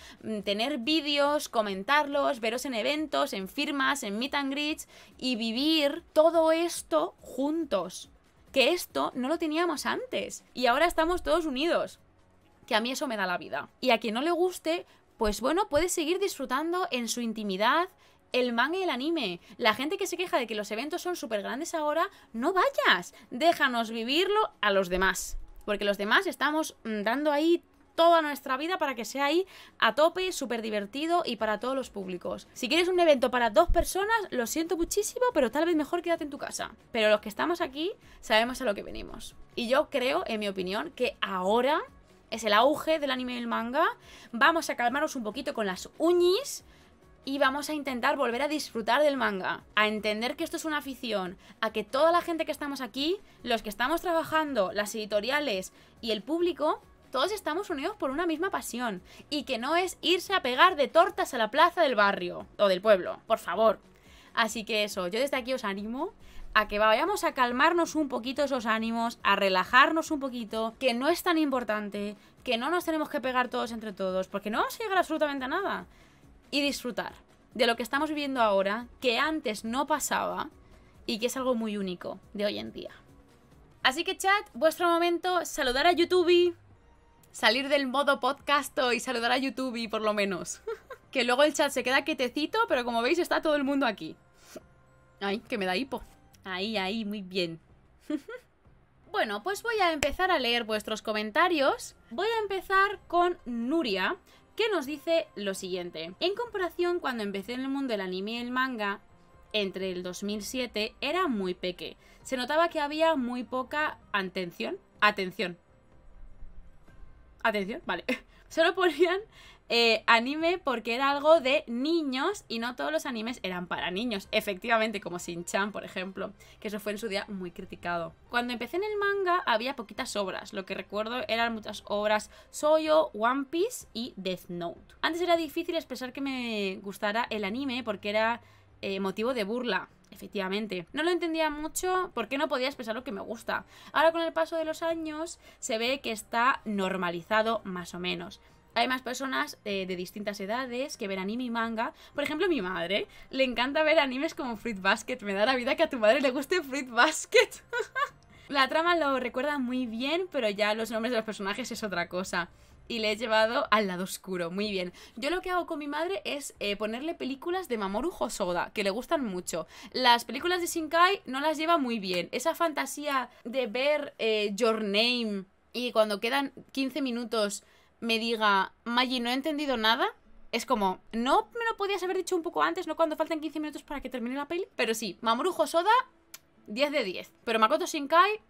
tener vídeos, comentarlos, veros en eventos, en firmas, en meet and greets y vivir todo esto juntos. Que esto no lo teníamos antes y ahora estamos todos unidos. Que a mí eso me da la vida. Y a quien no le guste, pues bueno, puede seguir disfrutando en su intimidad el manga y el anime. La gente que se queja de que los eventos son súper grandes ahora, no vayas. Déjanos vivirlo a los demás. Porque los demás estamos dando ahí toda nuestra vida para que sea ahí a tope, súper divertido y para todos los públicos. Si quieres un evento para 2 personas, lo siento muchísimo, pero tal vez mejor quédate en tu casa. Pero los que estamos aquí sabemos a lo que venimos. Y yo creo, en mi opinión, que ahora es el auge del anime y el manga. Vamos a calmarnos un poquito con las uñis y vamos a intentar volver a disfrutar del manga, a entender que esto es una afición, a que toda la gente que estamos aquí, los que estamos trabajando, las editoriales y el público, todos estamos unidos por una misma pasión y que no es irse a pegar de tortas a la plaza del barrio o del pueblo, por favor. Así que eso, yo desde aquí os animo a que vayamos a calmarnos un poquito esos ánimos, a relajarnos un poquito, que no es tan importante, que no nos tenemos que pegar todos entre todos, porque no vamos a llegar absolutamente a nada. Y disfrutar de lo que estamos viviendo ahora, que antes no pasaba y que es algo muy único de hoy en día. Así que chat, vuestro momento, saludar a YouTube, salir del modo podcast y saludar a YouTube por lo menos. Que luego el chat se queda quietecito, pero como veis está todo el mundo aquí. Ay, que me da hipo. Ahí, muy bien. Bueno, pues voy a empezar a leer vuestros comentarios. Voy a empezar con Nuria, que nos dice lo siguiente. En comparación, cuando empecé en el mundo del anime y el manga, entre el 2007, era muy peque. Se notaba que había muy poca atención. Vale. Solo ponían anime porque era algo de niños y no todos los animes eran para niños. Efectivamente, como Shin-Chan, por ejemplo, que eso fue en su día muy criticado. Cuando empecé en el manga había poquitas obras. Lo que recuerdo eran muchas obras Shoujo, One Piece y Death Note. Antes era difícil expresar que me gustara el anime porque era motivo de burla. Efectivamente, no lo entendía mucho porque no podía expresar lo que me gusta. Ahora con el paso de los años se ve que está normalizado más o menos. Hay más personas de distintas edades que ven anime y manga. Por ejemplo, mi madre le encanta ver animes como Fruit Basket. Me da la vida que a tu madre le guste Fruit Basket. La trama lo recuerda muy bien, pero ya los nombres de los personajes es otra cosa. Y le he llevado al lado oscuro, muy bien. Yo lo que hago con mi madre es ponerle películas de Mamoru Hosoda, que le gustan mucho. Las películas de Shinkai no las lleva muy bien. Esa fantasía de ver Your Name y cuando quedan 15 minutos me diga, Maggie, no he entendido nada. Es como, no me lo podías haber dicho un poco antes, no cuando faltan 15 minutos para que termine la peli. Pero sí, Mamoru Hosoda, 10 de 10. Pero Makoto Shinkai,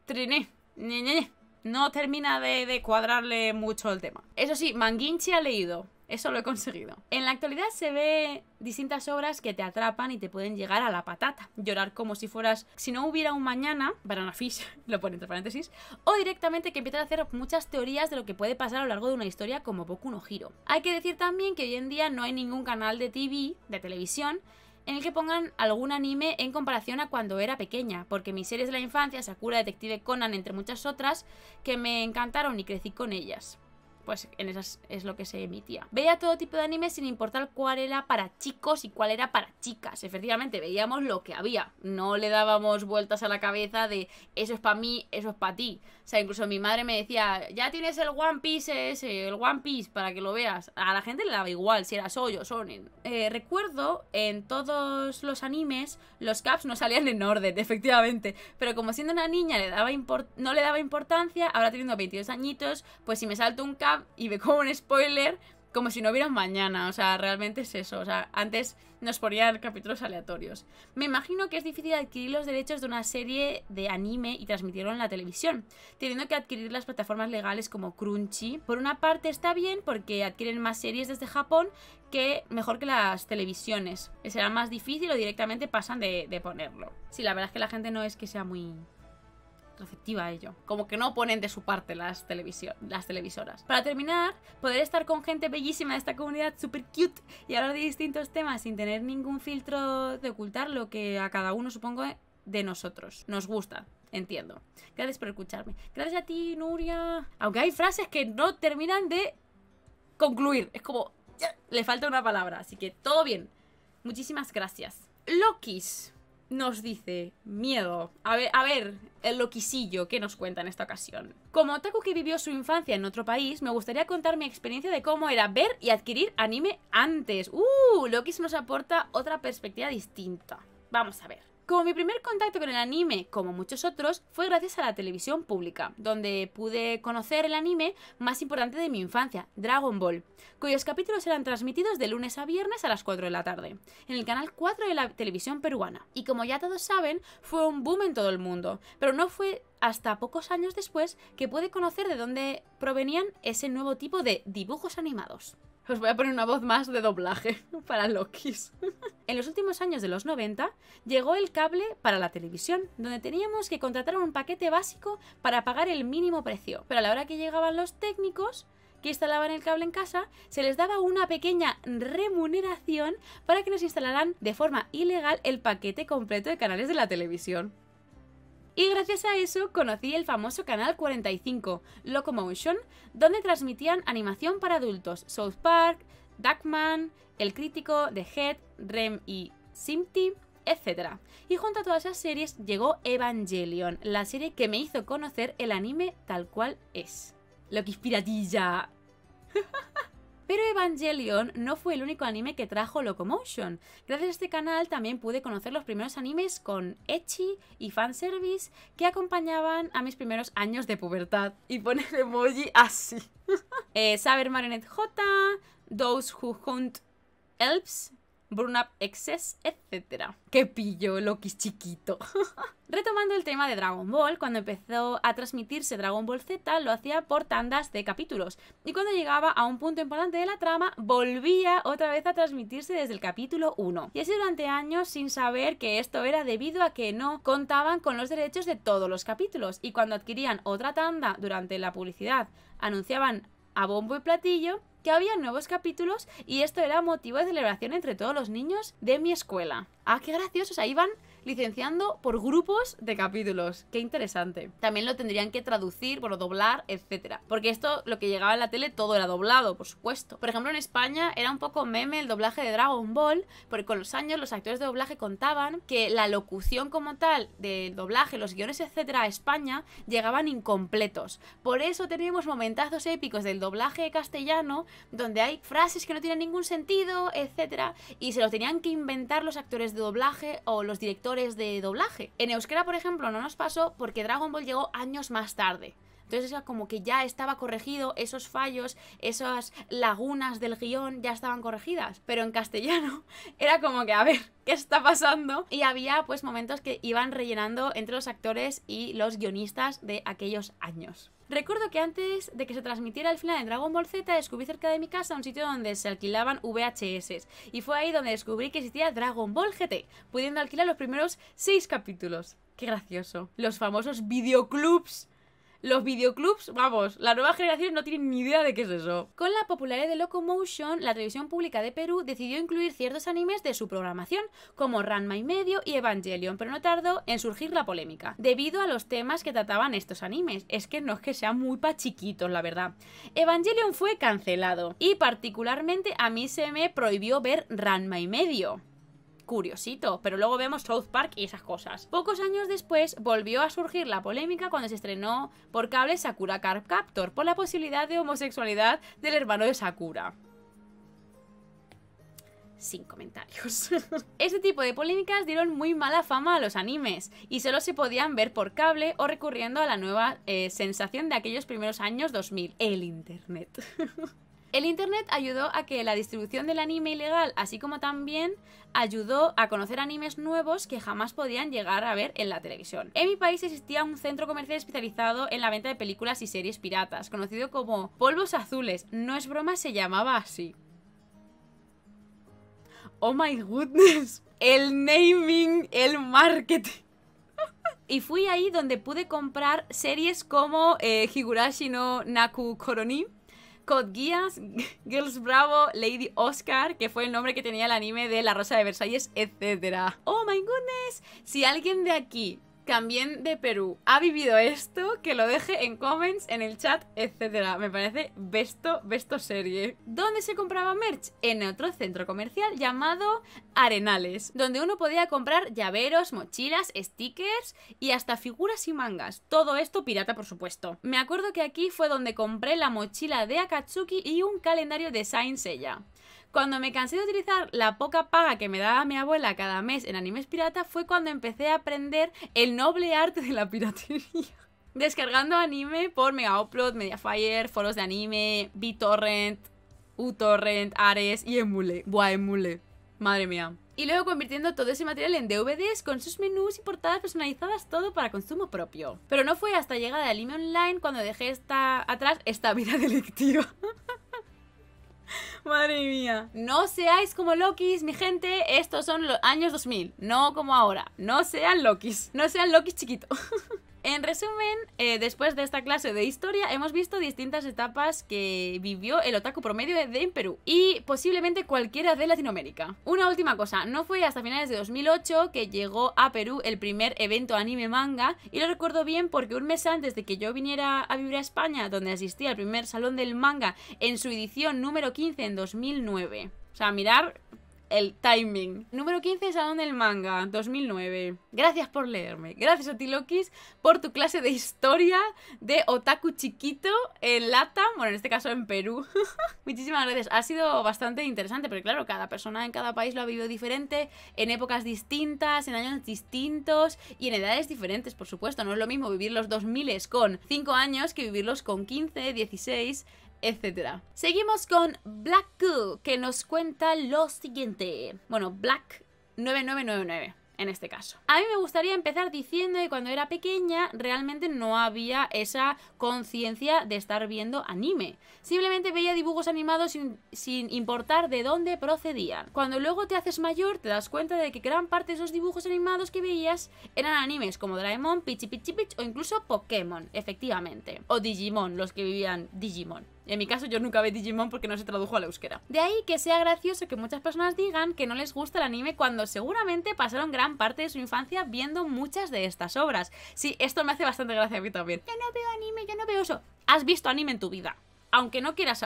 triné, ñe. No termina de cuadrarle mucho el tema. Eso sí, Manguinchi ha leído. Eso lo he conseguido. En la actualidad se ve distintas obras que te atrapan y te pueden llegar a la patata. Llorar como si fueras... Si no hubiera un mañana, Banana Fish, lo pone entre paréntesis, o directamente que empiezas a hacer muchas teorías de lo que puede pasar a lo largo de una historia como Boku no Hero. Hay que decir también que hoy en día no hay ningún canal de TV, de televisión, en el que pongan algún anime en comparación a cuando era pequeña, porque mis series de la infancia, Sakura, Detective Conan, entre muchas otras, que me encantaron y crecí con ellas. Pues en esas es lo que se emitía. Veía todo tipo de anime sin importar cuál era para chicos y cuál era para chicas. Efectivamente, veíamos lo que había. No le dábamos vueltas a la cabeza de eso es para mí, eso es para ti. O sea, incluso mi madre me decía, ya tienes el One Piece ese, el One Piece para que lo veas. A la gente le daba igual si era shoujo, shonen. Recuerdo en todos los animes los caps no salían en orden, efectivamente. Pero como siendo una niña no le daba importancia, ahora teniendo 22 añitos, pues si me salto un cap y ve como un spoiler, como si no hubiera un mañana. O sea, realmente es eso. O sea, antes nos ponían capítulos aleatorios. Me imagino que es difícil adquirir los derechos de una serie de anime y transmitirlo en la televisión, teniendo que adquirir las plataformas legales como Crunchy. Por una parte está bien porque adquieren más series desde Japón que mejor que las televisiones. Será más difícil o directamente pasan de ponerlo. Sí, la verdad es que la gente no es que sea muy receptiva a ello. Como que no ponen de su parte las televisoras. Para terminar, poder estar con gente bellísima de esta comunidad super cute y hablar de distintos temas sin tener ningún filtro de ocultar lo que a cada uno, supongo, de nosotros nos gusta. Entiendo. Gracias por escucharme. Gracias a ti, Nuria. Aunque hay frases que no terminan de concluir. Es como... le falta una palabra. Así que todo bien. Muchísimas gracias. Lokis nos dice, miedo. A ver, el loquisillo, ¿qué nos cuenta en esta ocasión? Como otaku que vivió su infancia en otro país, me gustaría contar mi experiencia de cómo era ver y adquirir anime antes. Lokis nos aporta otra perspectiva distinta. Vamos a ver. Como mi primer contacto con el anime, como muchos otros, fue gracias a la televisión pública, donde pude conocer el anime más importante de mi infancia, Dragon Ball, cuyos capítulos eran transmitidos de lunes a viernes a las 4 de la tarde, en el canal 4 de la televisión peruana. Y como ya todos saben, fue un boom en todo el mundo, pero no fue hasta pocos años después que pude conocer de dónde provenían ese nuevo tipo de dibujos animados. Os voy a poner una voz más de doblaje para Lokis. En los últimos años de los 90 llegó el cable para la televisión, donde teníamos que contratar un paquete básico para pagar el mínimo precio. Pero a la hora que llegaban los técnicos que instalaban el cable en casa, se les daba una pequeña remuneración para que nos instalaran de forma ilegal el paquete completo de canales de la televisión. Y gracias a eso conocí el famoso Canal 45, Locomotion, donde transmitían animación para adultos, South Park, Duckman, El Crítico, The Head, Rem y Stimpy, etc. Y junto a todas esas series llegó Evangelion, la serie que me hizo conocer el anime tal cual es. Lokis piratilla. Pero Evangelion no fue el único anime que trajo Locomotion. Gracias a este canal también pude conocer los primeros animes con ecchi y fanservice que acompañaban a mis primeros años de pubertad. Y pone el emoji así. Saber Marionette J, Those Who Hunt Elves, Burn Up Excess, etc. ¡Qué pillo, Loki chiquito! Retomando el tema de Dragon Ball, cuando empezó a transmitirse Dragon Ball Z, lo hacía por tandas de capítulos. Y cuando llegaba a un punto importante de la trama, volvía otra vez a transmitirse desde el capítulo 1. Y así durante años, sin saber que esto era debido a que no contaban con los derechos de todos los capítulos. Y cuando adquirían otra tanda durante la publicidad, anunciaban a bombo y platillo que había nuevos capítulos y esto era motivo de celebración entre todos los niños de mi escuela. ¡Ah, qué gracioso! O sea, iban licenciando por grupos de capítulos. ¡Qué interesante! También lo tendrían que traducir, bueno, doblar, etcétera. Porque esto, lo que llegaba en la tele, todo era doblado, por supuesto. Por ejemplo, en España era un poco meme el doblaje de Dragon Ball, porque con los años los actores de doblaje contaban que la locución como tal del doblaje, los guiones, etcétera, a España llegaban incompletos. Por eso tenemos momentazos épicos del doblaje castellano, donde hay frases que no tienen ningún sentido, etcétera, y se los tenían que inventar los actores de doblaje o los directores de doblaje. En euskera, por ejemplo, no nos pasó porque Dragon Ball llegó años más tarde. Entonces era como que ya estaba corregido, esos fallos, esas lagunas del guión ya estaban corregidas. Pero en castellano era como que, a ver, ¿qué está pasando? Y había pues momentos que iban rellenando entre los actores y los guionistas de aquellos años. Recuerdo que antes de que se transmitiera el final de Dragon Ball Z, descubrí cerca de mi casa un sitio donde se alquilaban VHS. Y fue ahí donde descubrí que existía Dragon Ball GT, pudiendo alquilar los primeros 6 capítulos. ¡Qué gracioso! Los famosos videoclubs. Los videoclubs, vamos, la nueva generación no tiene ni idea de qué es eso. Con la popularidad de Locomotion, la televisión pública de Perú decidió incluir ciertos animes de su programación, como Ranma y medio y Evangelion, pero no tardó en surgir la polémica, debido a los temas que trataban estos animes. Es que no es que sean muy pa' chiquitos, la verdad. Evangelion fue cancelado, y particularmente a mí se me prohibió ver Ranma y medio. Curiosito, pero luego vemos South Park y esas cosas. Pocos años después volvió a surgir la polémica cuando se estrenó por cable Sakura Card Captor por la posibilidad de homosexualidad del hermano de Sakura. Sin comentarios. Este tipo de polémicas dieron muy mala fama a los animes y solo se podían ver por cable o recurriendo a la nueva sensación de aquellos primeros años 2000, el internet. El internet ayudó a que la distribución del anime ilegal, así como también ayudó a conocer animes nuevos que jamás podían llegar a ver en la televisión. En mi país existía un centro comercial especializado en la venta de películas y series piratas, conocido como Polvos Azules. No es broma, se llamaba así. Oh my goodness. El naming, el marketing. Y fui ahí donde pude comprar series como Higurashi no Naku Koroni, Code Geass, Girls Bravo, Lady Oscar, que fue el nombre que tenía el anime de La Rosa de Versalles, etc. ¡Oh my goodness! Si alguien de aquí, también de Perú, ha vivido esto, que lo deje en comments, en el chat, etc. Me parece besto serie. ¿Dónde se compraba merch? En otro centro comercial llamado Arenales, donde uno podía comprar llaveros, mochilas, stickers y hasta figuras y mangas. Todo esto pirata, por supuesto. Me acuerdo que aquí fue donde compré la mochila de Akatsuki y un calendario de Saint Seiya. Cuando me cansé de utilizar la poca paga que me daba mi abuela cada mes en animes pirata fue cuando empecé a aprender el noble arte de la piratería. Descargando anime por Megaupload, Mediafire, foros de anime, BitTorrent, uTorrent, Ares y Emule. Buah, Emule. Madre mía. Y luego convirtiendo todo ese material en DVDs con sus menús y portadas personalizadas, todo para consumo propio. Pero no fue hasta llegada de Anime Online cuando dejé atrás esta vida delictiva. Madre mía. No seáis como Lokis, mi gente. Estos son los años 2000, no como ahora. No sean Lokis. No sean Lokis chiquitos. En resumen, después de esta clase de historia hemos visto distintas etapas que vivió el otaku promedio en Perú y posiblemente cualquiera de Latinoamérica. Una última cosa, no fue hasta finales de 2008 que llegó a Perú el primer evento anime manga y lo recuerdo bien porque un mes antes de que yo viniera a vivir a España, donde asistí al primer salón del manga en su edición número 15 en 2009. O sea, mirar el timing. Número 15, Salón del Manga, 2009. Gracias por leerme. Gracias a ti, Lokis, por tu clase de historia de otaku chiquito en LATAM, bueno, en este caso en Perú. Muchísimas gracias. Ha sido bastante interesante, porque claro, cada persona en cada país lo ha vivido diferente, en épocas distintas, en años distintos y en edades diferentes, por supuesto. No es lo mismo vivir los 2000 con 5 años que vivirlos con 15, 16... etcétera. Seguimos con Black Goo, que nos cuenta lo siguiente. Bueno, Black 9999. En este caso. A mí me gustaría empezar diciendo que cuando era pequeña realmente no había esa conciencia de estar viendo anime. Simplemente veía dibujos animados sin importar de dónde procedían. Cuando luego te haces mayor te das cuenta de que gran parte de esos dibujos animados que veías eran animes como Doraemon, Pichi Pichi Pitch o incluso Pokémon, efectivamente. O Digimon, los que vivían Digimon. En mi caso yo nunca vi Digimon porque no se tradujo al euskera. De ahí que sea gracioso que muchas personas digan que no les gusta el anime cuando seguramente pasaron gran parte de su infancia viendo muchas de estas obras. Sí, esto me hace bastante gracia a mí también. Yo no veo anime, yo no veo eso. Has visto anime en tu vida, aunque no quieras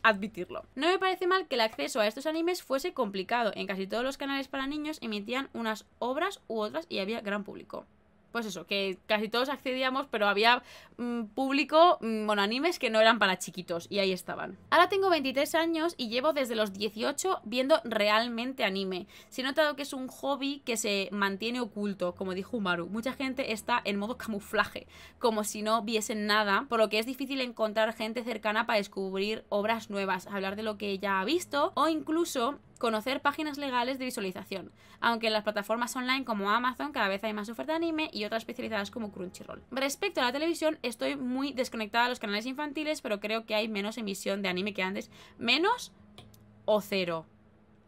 admitirlo. No me parece mal que el acceso a estos animes fuese complicado. En casi todos los canales para niños emitían unas obras u otras y había gran público. Pues eso, que casi todos accedíamos, pero había público, bueno, animes que no eran para chiquitos, y ahí estaban. Ahora tengo 23 años y llevo desde los 18 viendo realmente anime. Se ha notado que es un hobby que se mantiene oculto, como dijo Umaru. Mucha gente está en modo camuflaje, como si no viesen nada, por lo que es difícil encontrar gente cercana para descubrir obras nuevas, hablar de lo que ya ha visto, o incluso conocer páginas legales de visualización, aunque en las plataformas online como Amazon cada vez hay más oferta de anime y otras especializadas como Crunchyroll. Respecto a la televisión, estoy muy desconectada de los canales infantiles, pero creo que hay menos emisión de anime que antes. ¿Menos o cero?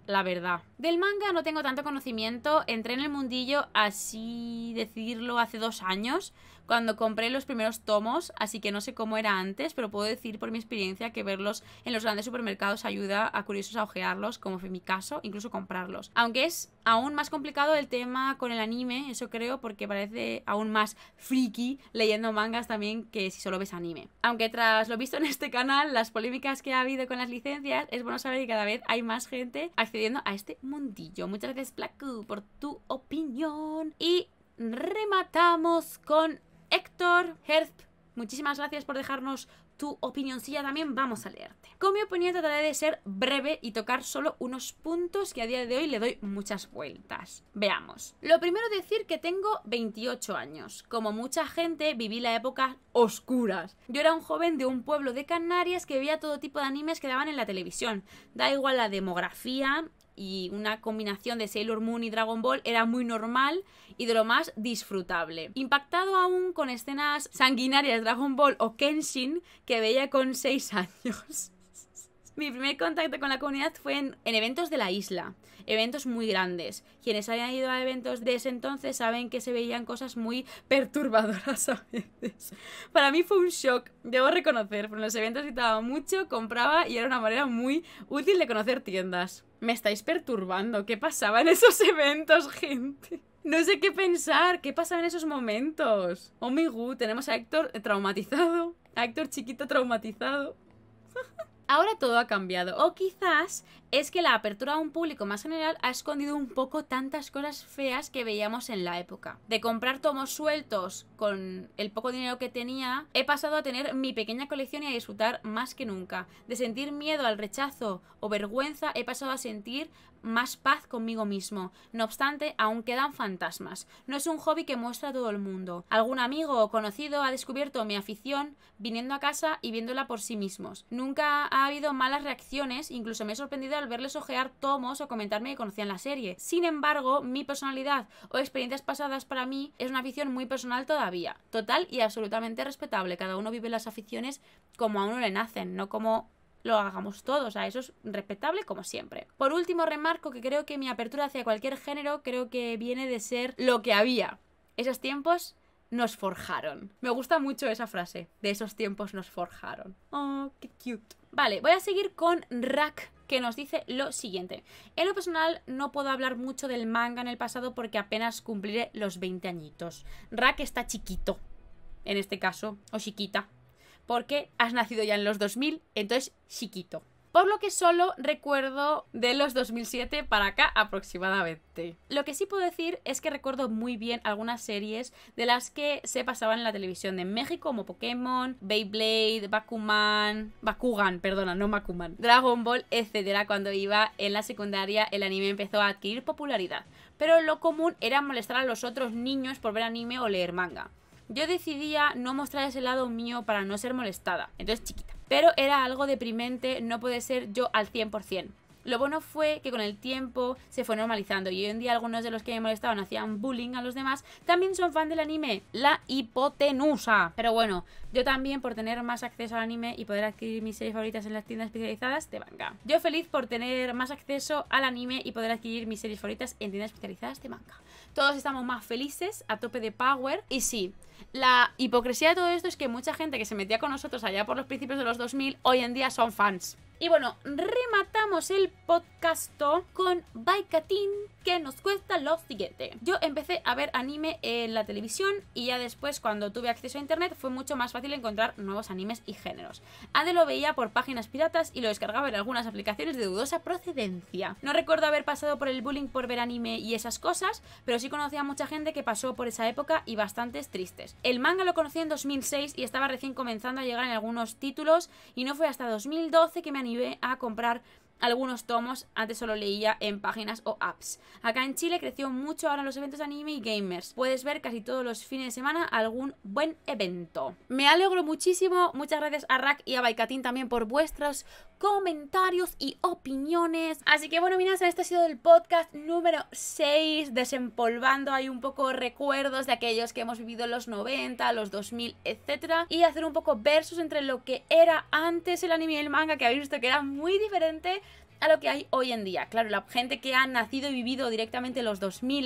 La verdad. Del manga no tengo tanto conocimiento. Entré en el mundillo, así decirlo, hace 2 años, cuando compré los primeros tomos, así que no sé cómo era antes, pero puedo decir por mi experiencia que verlos en los grandes supermercados ayuda a curiosos a ojearlos, como fue mi caso, incluso comprarlos. Aunque es aún más complicado el tema con el anime, eso creo, porque parece aún más friki leyendo mangas también que si solo ves anime. Aunque tras lo visto en este canal, las polémicas que ha habido con las licencias, es bueno saber que cada vez hay más gente accediendo a este mundillo. Muchas gracias, Blacku, por tu opinión. Y rematamos con Héctor Herz. Muchísimas gracias por dejarnos tu opinioncilla también, vamos a leerte. Con mi opinión trataré de ser breve y tocar solo unos puntos que a día de hoy le doy muchas vueltas. Veamos. Lo primero decir que tengo 28 años. Como mucha gente viví la época oscuras. Yo era un joven de un pueblo de Canarias que veía todo tipo de animes que daban en la televisión. Da igual la demografía, y una combinación de Sailor Moon y Dragon Ball era muy normal y de lo más disfrutable. Impactado aún con escenas sanguinarias de Dragon Ball o Kenshin que veía con 6 años. Mi primer contacto con la comunidad fue en eventos de la isla, eventos muy grandes. Quienes hayan ido a eventos de ese entonces saben que se veían cosas muy perturbadoras a veces. Para mí fue un shock, debo reconocer, pero en los eventos visitaba mucho, compraba y era una manera muy útil de conocer tiendas. Me estáis perturbando, ¿qué pasaba en esos eventos, gente? No sé qué pensar, ¿qué pasaba en esos momentos? Oh my god, tenemos a Héctor traumatizado, a Héctor chiquito traumatizado. Ahora todo ha cambiado, o quizás es que la apertura a un público más general ha escondido un poco tantas cosas feas que veíamos en la época. De comprar tomos sueltos con el poco dinero que tenía, he pasado a tener mi pequeña colección y a disfrutar más que nunca. De sentir miedo al rechazo o vergüenza, he pasado a sentir más paz conmigo mismo. No obstante, aún quedan fantasmas. No es un hobby que muestra a todo el mundo. Algún amigo o conocido ha descubierto mi afición viniendo a casa y viéndola por sí mismos. Nunca ha habido malas reacciones, incluso me he sorprendido al verles ojear tomos o comentarme que conocían la serie. Sin embargo, mi personalidad o experiencias pasadas para mí es una afición muy personal todavía. Total y absolutamente respetable. Cada uno vive las aficiones como a uno le nacen, no como lo hagamos todos, o sea, eso es respetable como siempre. Por último, remarco que creo que mi apertura hacia cualquier género creo que viene de ser lo que había. Esos tiempos nos forjaron. Me gusta mucho esa frase, de esos tiempos nos forjaron. Oh, qué cute. Vale, voy a seguir con Rack, que nos dice lo siguiente. En lo personal no puedo hablar mucho del manga en el pasado porque apenas cumpliré los 20 añitos. Rack está chiquito, en este caso, o chiquita, porque has nacido ya en los 2000, entonces chiquito. Por lo que solo recuerdo de los 2007 para acá aproximadamente. Lo que sí puedo decir es que recuerdo muy bien algunas series de las que se pasaban en la televisión de México, como Pokémon, Beyblade, Bakugan, no Bakuman, Dragon Ball, etcétera. Cuando iba en la secundaria el anime empezó a adquirir popularidad, pero lo común era molestar a los otros niños por ver anime o leer manga. yo decidía no mostrar ese lado mío para no ser molestada. Entonces chiquita. Pero era algo deprimente no poder ser yo al 100%. Lo bueno fue que con el tiempo se fue normalizando y hoy en día algunos de los que me molestaban hacían bullying a los demás también son fan del anime, la hipotenusa. Pero bueno, yo también por tener más acceso al anime y poder adquirir mis series favoritas en las tiendas especializadas de manga. Yo feliz por tener más acceso al anime y poder adquirir mis series favoritas en tiendas especializadas de manga. Todos estamos más felices, a tope de power. Y sí, la hipocresía de todo esto es que mucha gente que se metía con nosotros allá por los principios de los 2000 hoy en día son fans. Y bueno, rematamos el podcast con Baikatin, que nos cuesta lo siguiente. Yo empecé a ver anime en la televisión y ya después, cuando tuve acceso a internet, fue mucho más fácil encontrar nuevos animes y géneros. Antes lo veía por páginas piratas y lo descargaba en algunas aplicaciones de dudosa procedencia. No recuerdo haber pasado por el bullying por ver anime y esas cosas, pero sí conocía a mucha gente que pasó por esa época y bastantes tristes. El manga lo conocí en 2006 y estaba recién comenzando a llegar en algunos títulos y no fue hasta 2012 que me animé a comprar algunos tomos. Antes solo leía en páginas o apps. Acá en Chile creció mucho ahora los eventos anime y gamers. Puedes ver casi todos los fines de semana algún buen evento. Me alegro muchísimo. Muchas gracias a Rak y a Baikatin también por vuestros comentarios y opiniones. Así que bueno, miras, este ha sido el podcast número 6, desempolvando ahí un poco recuerdos de aquellos que hemos vivido en los 90, los 2000, etcétera, y hacer un poco versus entre lo que era antes el anime y el manga, que habéis visto que era muy diferente a lo que hay hoy en día. Claro, la gente que ha nacido y vivido directamente en los 2000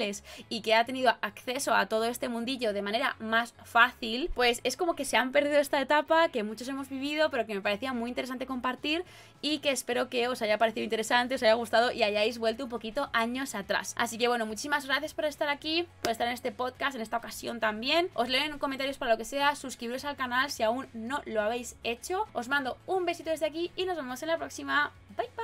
y que ha tenido acceso a todo este mundillo de manera más fácil, pues es como que se han perdido esta etapa que muchos hemos vivido, pero que me parecía muy interesante compartir y que espero que os haya parecido interesante, os haya gustado y hayáis vuelto un poquito años atrás. Así que bueno, muchísimas gracias por estar aquí, por estar en este podcast, en esta ocasión también. Os leo en comentarios para lo que sea, suscribiros al canal si aún no lo habéis hecho. Os mando un besito desde aquí y nos vemos en la próxima. Bye bye.